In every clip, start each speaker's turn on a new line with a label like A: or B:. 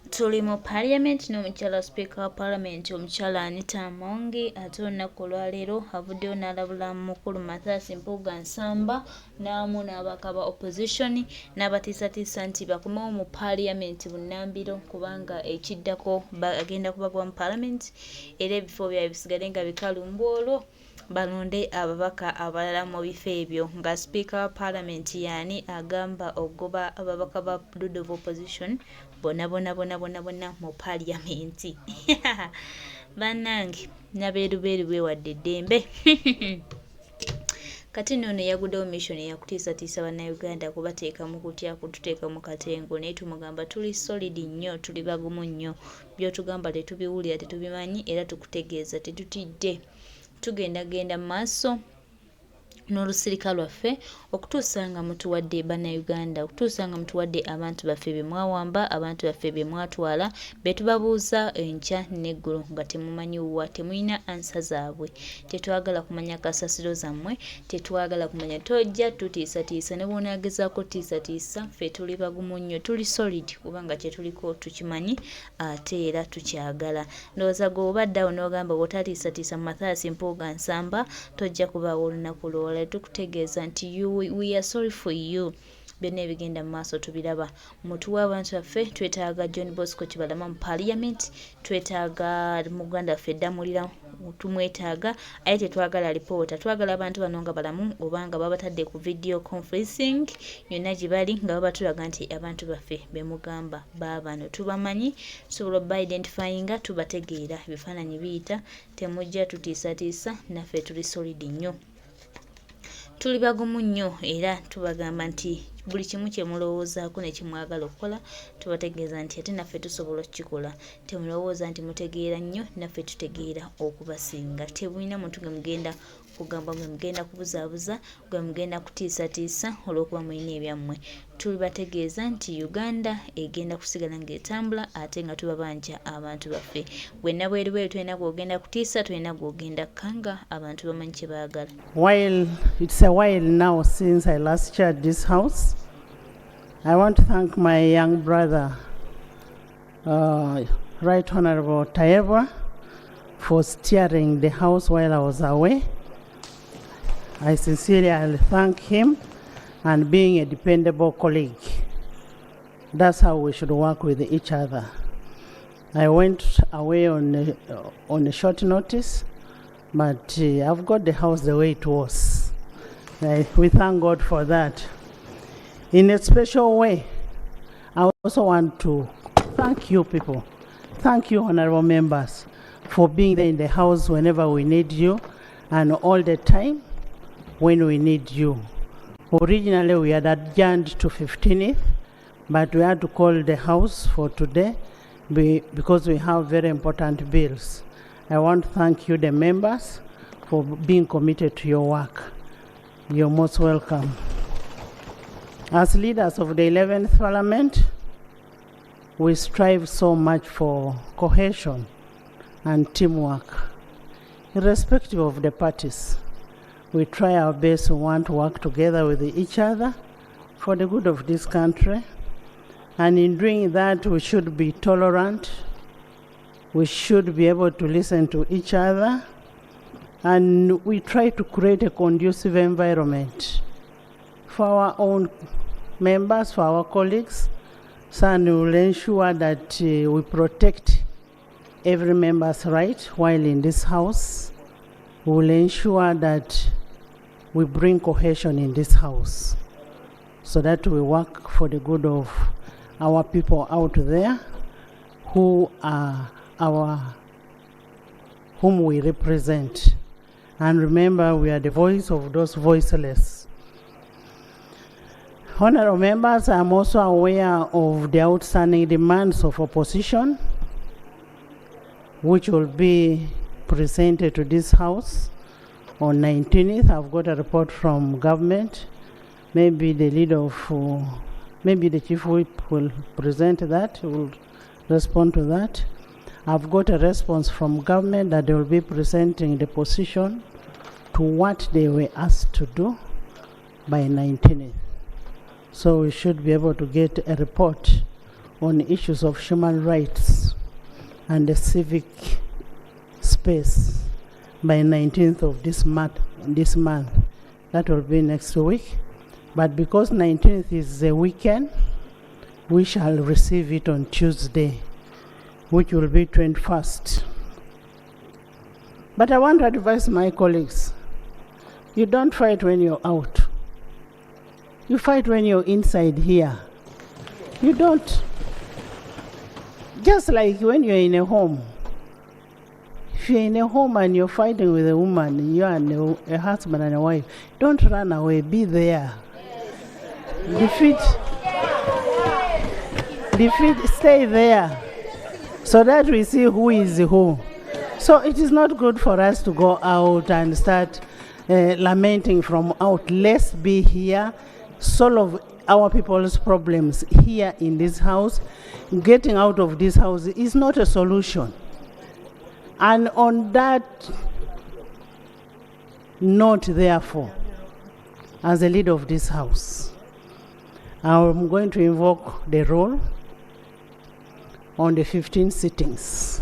A: tuli mu parliament n'omukyala speaker wa parliament omukyala Anita Amongi ate olunaku olwaleero avuddeyo n'alabula mukulu Mathias Mpuga nsamba n'amu n'ababaka ba opposition n'abatiisatiisa nti bakomewo mu parliament bunnambiro kubanga ekiddako agenda kubagwa mu parliament era ebifo byabwe bisigale nga bikalu olwo balonde ababaka abalala mu bifo ebyo nga speaker wa parliament yani agamba ogoba ababaka ba leader of opposition bona mu parliament. Bannange nabeerubeeru beewadde eddembe. Kati nno yaguddewo mission yakutiisatiisa bannayuganda kubateeka mu kutya kututeeka mu katengo naye tumugamba tuli solid nnyo tuli bagumu nnyo by'otugamba tetubiwulira tetubimanyi era tukutegeeza tetutidde tugenda maaso n'olusirika lwaffe okutuusa nga mutuwadde bannayuganda okutuusa nga mutuwadde abantu baffe be mwawamba abantu baffe be mwatwala be tubabuuza enkya n'eggulo nga temumanyi wa temulina ansa zaabwe tetwagala kumanya kasasiro zammwe tetwagala kumanya tojja tutiisatiisa ne bw'onaagezaako tiisatiisa ffe tuli bagumu nnyo tuli solid kubanga kye tuliko tukimanyi ate era tukyagala ndowooza gwe obaddeawo n'ogamba bw'otatiisatiisa Mathias Mpuga nsamba tojja kubaawo olunaku lw'olala tukutegeeza nti we are sorry for you byonna ebigenda mu maaso tubiraba mutuwa abantu baffe twetaaga John Bosco Kibalama mu parliament twetaaga muganda waffe Ddamulira tumwetaaga aye tetwagala lipoota twagala abantu bano nga balamu obanga babatadde ku video conferencing yonna gye bali nga babatulaga nti abantu baffe be mugamba baabano tubamanyi tusobola ba identifyinga tubategeera ebifaananyi biyita temujja tutiisatiisa naffe tuli solid nnyo tuli bagumu nnyo era tubagamba nti buli kimu kye mulowoozaako ne kimwagala okukola tubategeeza nti ate naffe tusobola okukikola temulowooza nti mutegeera nnyo naffe tutegeera okubasinga tebulina muntu gwe mugenda kugamba gwe mugenda kubuzaabuza gwe mugenda kutiisatiisa olw'okuba mulina ebyammwe tubategeeza nti Uganda egenda kusigala ng'etambula ate nga tubabanja abantu baffe bwenna bwerubeeru tulina gw'ogenda kutiisa tulina gw'ogenda kanga abantu bamanyi kye baagala.
B: While it's a while now since I last chaired this house, I want to thank my young brother, Right Honorable Tebavva, for steering the house while I was away. I sincerely thank him and being a dependable colleague. That's how we should work with each other. I went away on a short notice, but I've got the house the way it was. We thank God for that. In a special way, I also want to thank you people. Thank you, honorable members, for being there in the house whenever we need you and all the time when we need you. Originally, we had adjourned to 15th, but we had to call the house for today because we have very important bills. I want to thank you, the members, for being committed to your work. You're most welcome. As leaders of the 11th Parliament, we strive so much for cohesion and teamwork. Irrespective of the parties, we try our best to want to work together with each other for the good of this country. And in doing that, we should be tolerant. We should be able to listen to each other. And we try to create a conducive environment for our own members, for our colleagues, so we will ensure that we protect every member's right while in this house. We will ensure that we bring cohesion in this house so that we work for the good of our people out there who are whom we represent. And remember, we are the voice of those voiceless. Honorable members, I am also aware of the outstanding demands of opposition, which will be presented to this House on 19th. I've got a report from government. Maybe the leader of, maybe the chief whip will present that, will respond to that. I've got a response from government that they will be presenting the position to what they were asked to do by 19th. So we should be able to get a report on issues of human rights and the civic space by 19th of this month. That will be next week. But because 19th is a weekend, we shall receive it on Tuesday, which will be 21st. But I want to advise my colleagues, you don't fight when you're out. You fight when you're inside here. You don't. Just like when you're in a home. If you're in a home and you're fighting with a woman, you and a husband and a wife, don't run away, be there. Defeat, stay there, so that we see who is who. So it is not good for us to go out and start lamenting from out. Let's be here, solve our people's problems here in this house. Getting out of this house is not a solution. And on that note, therefore, as the leader of this house, I'm going to invoke the roll on the 15 sittings.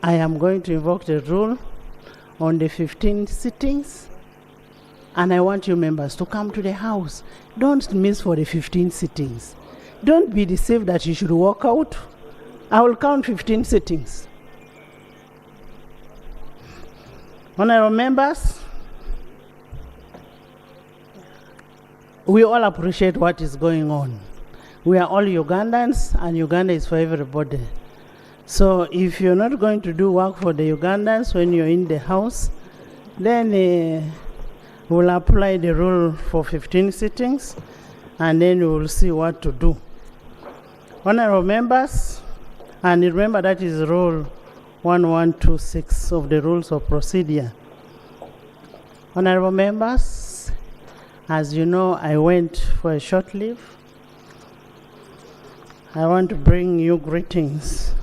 B: I am going to invoke the rule on the 15 sittings, and I want you members to come to the house. Don't miss for the 15 sittings. Don't be deceived that you should walk out. I will count 15 sittings. Honorable members, we all appreciate what is going on. We are all Ugandans, and Uganda is for everybody. So if you're not going to do work for the Ugandans when you're in the house, then we'll apply the rule for 15 sittings, and then we will see what to do. Honorable members, and remember that is rule 1126 of the rules of procedure. Honorable members, as you know, I went for a short leave. I want to bring you greetings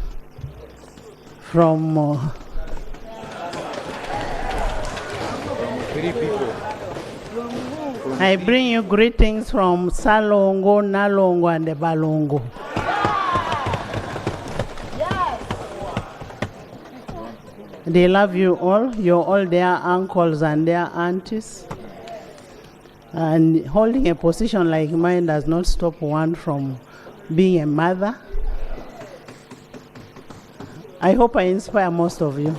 B: from I bring you greetings from Salongo, Nalongo, and the Balongo. They love you all. You're all their uncles and their aunties. And holding a position like mine does not stop one from being a mother. I hope I inspire most of you.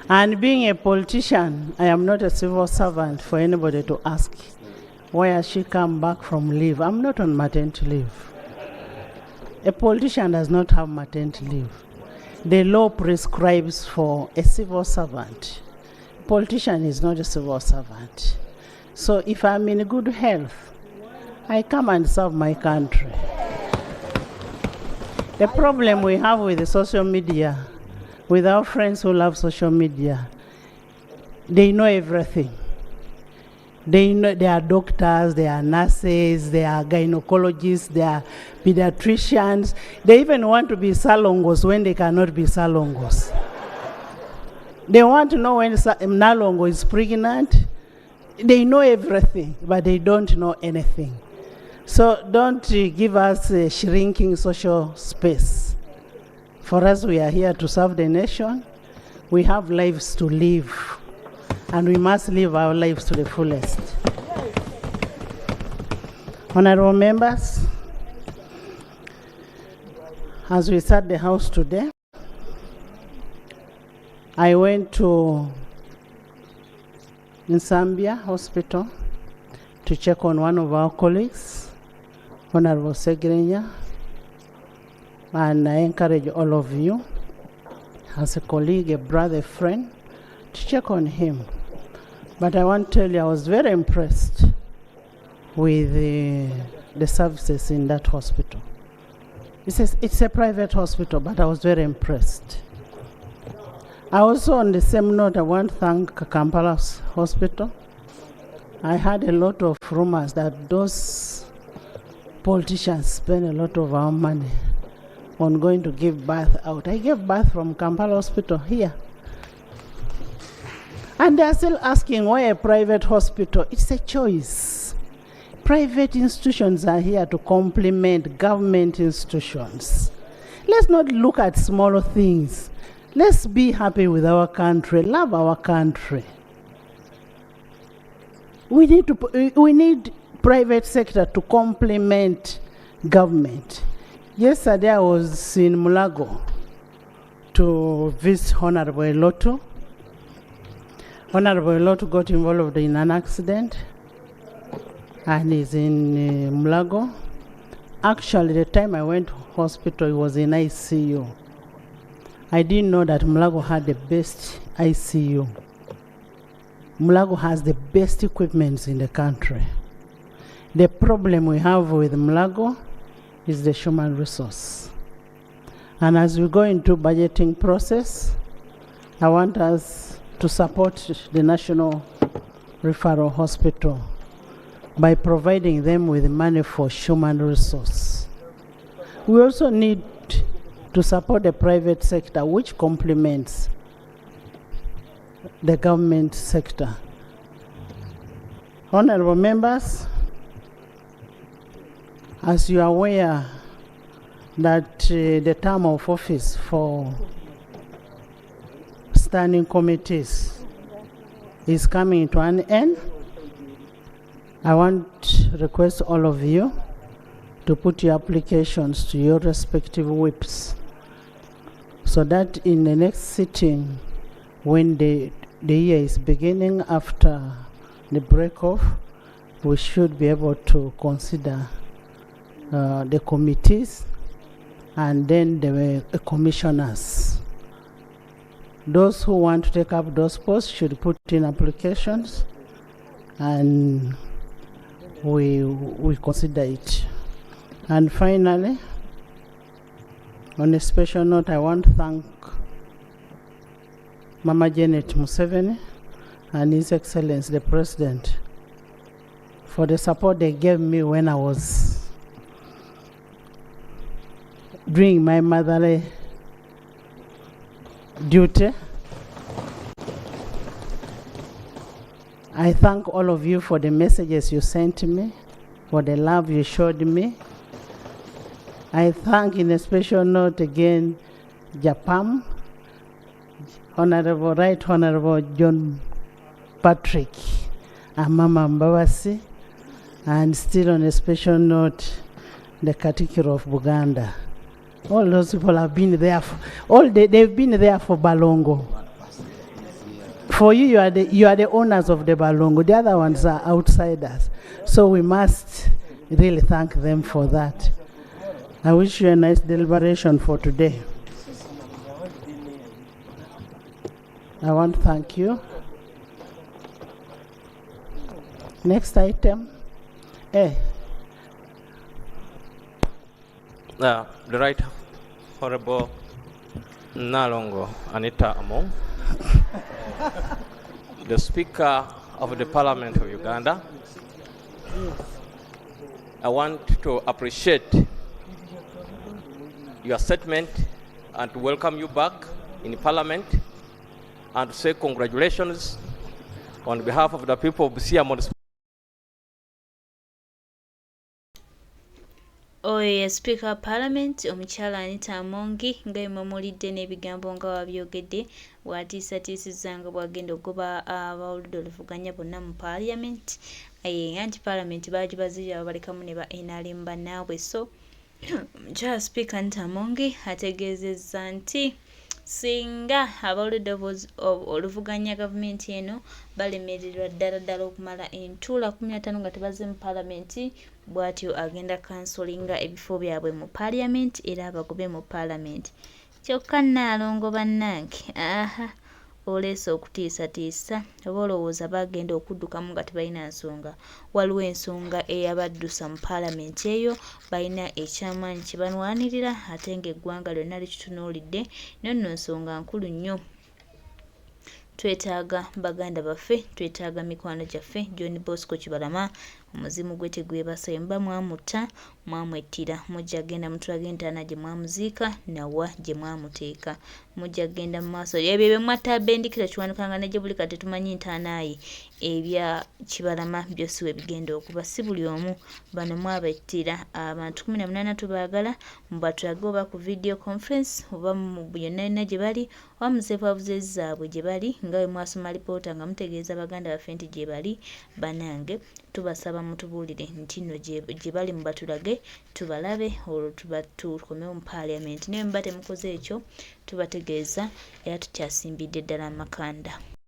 B: And being a politician, I am not a civil servant for anybody to ask, why has she come back from leave? I'm not on maternity leave. A politician does not have maternity leave. The law prescribes for a civil servant. A politician is not a civil servant. So if I'm in good health, I come and serve my country. The problem we have with the social media, with our friends who love social media, they know everything. They know they are doctors, they are nurses, they are gynecologists, they are pediatricians. They even want to be salongos when they cannot be salongos. They want to know when Nalongo is pregnant. They know everything, but they don't know anything. So don't give us a shrinking social space. For us, we are here to serve the nation. We have lives to live, and we must live our lives to the fullest. Honorable members, as we start the house today, I went to Nsambia Hospital to check on one of our colleagues, Honorable Segrenya, and I encourage all of you, as a colleague, a brother, a friend, to check on him. But I want to tell you, I was very impressed with the services in that hospital. It's a private hospital, but I was very impressed. I also, on the same note, I want to thank Kampala's hospital. I had a lot of rumors that those politicians spend a lot of our money on going to give birth out. I gave birth from Kampala Hospital here. And they are still asking why a private hospital. It's a choice. Private institutions are here to complement government institutions. Let's not look at small things. Let's be happy with our country, love our country. We need private sector to complement government. Yesterday I was in Mulago to visit Honorable Elotu. Honorable Elotu got involved in an accident and is in Mulago. Actually, the time I went to hospital, he was in ICU. I didn't know that Mulago had the best ICU. Mulago has the best equipment in the country. The problem we have with Mulago is the human resource. And as we go into budgeting process, I want us to support the National Referral Hospital by providing them with money for human resource. We also need to support the private sector, which complements the government sector. Honorable members, as you are aware that the term of office for standing committees is coming to an end, I want to request all of you to put your applications to your respective whips so that in the next sitting, when the year is beginning after the break off, we should be able to consider the committees and then the commissioners. Those who want to take up those posts should put in applications and we consider it. And finally, on a special note, I want to thank Mama Janet Museveni and His Excellency the President for the support they gave me when I was doing my motherly duty. I thank all of you for the messages you sent me, for the love you showed me. I thank in a special note again Japam, Right Honorable John Patrick and Mama Mbawasi, and still on a special note the Katikiro of Buganda. All those people have been there they've been there for Balongo. For you, you are the owners of the Balongo. The other ones are outsiders. So we must really thank them for that. I wish you a nice deliberation for today. I want to thank you. Next item.
C: The Right Honorable Nalongo Anita Amongi, the Speaker of the Parliament of Uganda. I want to appreciate your statement and to welcome you back in Parliament and to say congratulations on behalf of the people of Busia Municipality.
A: Oyo Speaker of Parliament omukyala Anita Amongi nga emamulidde n'ebigambo nga wabyogedde bw'atiisatiisizza bw'agenda okugoba abawulidde oluvuganya bonna mu Parliament anti Parliament baagibazirira babalekamu ne ba NRM bannaabwe. So omukyala Speaker Anita Amongi ategeezezza nti singa abawulidde oluvuganya gavumenti eno balemererwa ddala okumala entuula 15 nga tebazze mu Parliament, bw'atyo agenda kansolinga ebifo byabwe mu Parliament era abagobe mu Parliament. Kyokka Naalongo bannange, oleese okutiisatiisa oba olowooza bagenda okuddukamu nga tebalina nsonga. Waliwo ensonga eyabaddusa mu Parliament eyo, balina ekyamaanyi kye banwanirira ate ng'eggwanga lyonna likitunuulidde. Nno nsonga nkulu nnyo. Twetaaga baganda baffe, twetaaga mikwano gyaffe. John Bosco Kibalama, omuzimu gwe tegwebase, mba mwamutta mwamwettira, mujja genda mutulaga entaana gye mwamuziika nawa gye mwamuteeka. mujja kugenda mu maaso ebyo bye mwatta bendikira kiwanukanga ne gye buli kati tumanyi ntaanaayi ebya Kibalama byosiwe bigenda okuba si buli omu bano mwabattira abantu 18 tubaagala mubatulage oba ku video conference oba mu yonna gye bali oba mu zeefabuzeezi zaabwe gye bali nga bwe mwasoma alipoota nga mutegeeza baganda baffe nti gye bali banange tubasaba mutubuulire nti nno gye bali mubatulage tubalabe olwo tukomewo mu parliament naye muba temukoze ekyo tubategeeza era tukyasimbidde ddala amakanda.